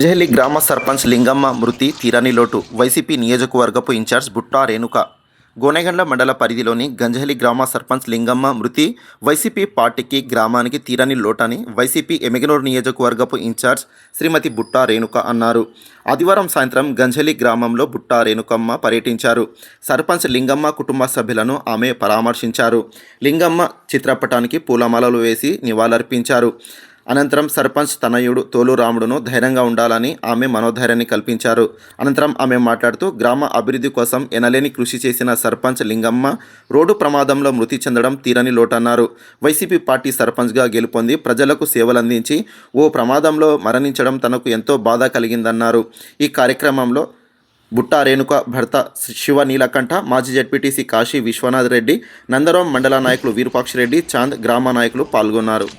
గంజహెల్లి గ్రామ సర్పంచ్ లింగమ్మ మృతి తీరని లోటు. YCP నియోజకవర్గపు incharge Butta Renuka. గోనెగండ్ల మండల పరిధిలోని గంజహెల్లి గ్రామ సర్పంచ్ లింగమ్మ మృతి వైసీపీ పార్టీకి గ్రామానికి తీరని లోటని వైసీపీ ఎమ్మిగనూరు నియోజకవర్గపు ఇన్ఛార్జ్ శ్రీమతి బుట్టా రేణుక అన్నారు. ఆదివారం సాయంత్రం గంజహెల్లి గ్రామంలో బుట్టా రేణుకమ్మ పర్యటించారు. సర్పంచ్ లింగమ్మ కుటుంబ సభ్యులను ఆమె పరామర్శించారు. లింగమ్మ చిత్రపటానికి పూలమాలలు వేసి నివాళులర్పించారు. అనంతరం సర్పంచ్ తనయుడు తోలు రాముడును ధైర్యంగా ఉండాలని ఆమె మనోధైర్యాన్ని కల్పించారు. అనంతరం ఆమె మాట్లాడుతూ గ్రామ అభివృద్ధి కోసం ఎనలేని కృషి చేసిన సర్పంచ్ లింగమ్మ రోడ్డు ప్రమాదంలో మృతి చెందడం తీరని లోటన్నారు. వైసీపీ పార్టీ సర్పంచ్గా గెలుపొంది ప్రజలకు సేవలందించి ఓ ప్రమాదంలో మరణించడం తనకు ఎంతో బాధ కలిగిందన్నారు. ఈ కార్యక్రమంలో బుట్టా రేణుక భర్త శివ నీలకంఠ, మాజీ జడ్పీటీసీ కాశీ విశ్వనాథ్ రెడ్డి, నందరం మండల నాయకులు వీరపాక్షిరెడ్డి, చాంద్, గ్రామ నాయకులు పాల్గొన్నారు.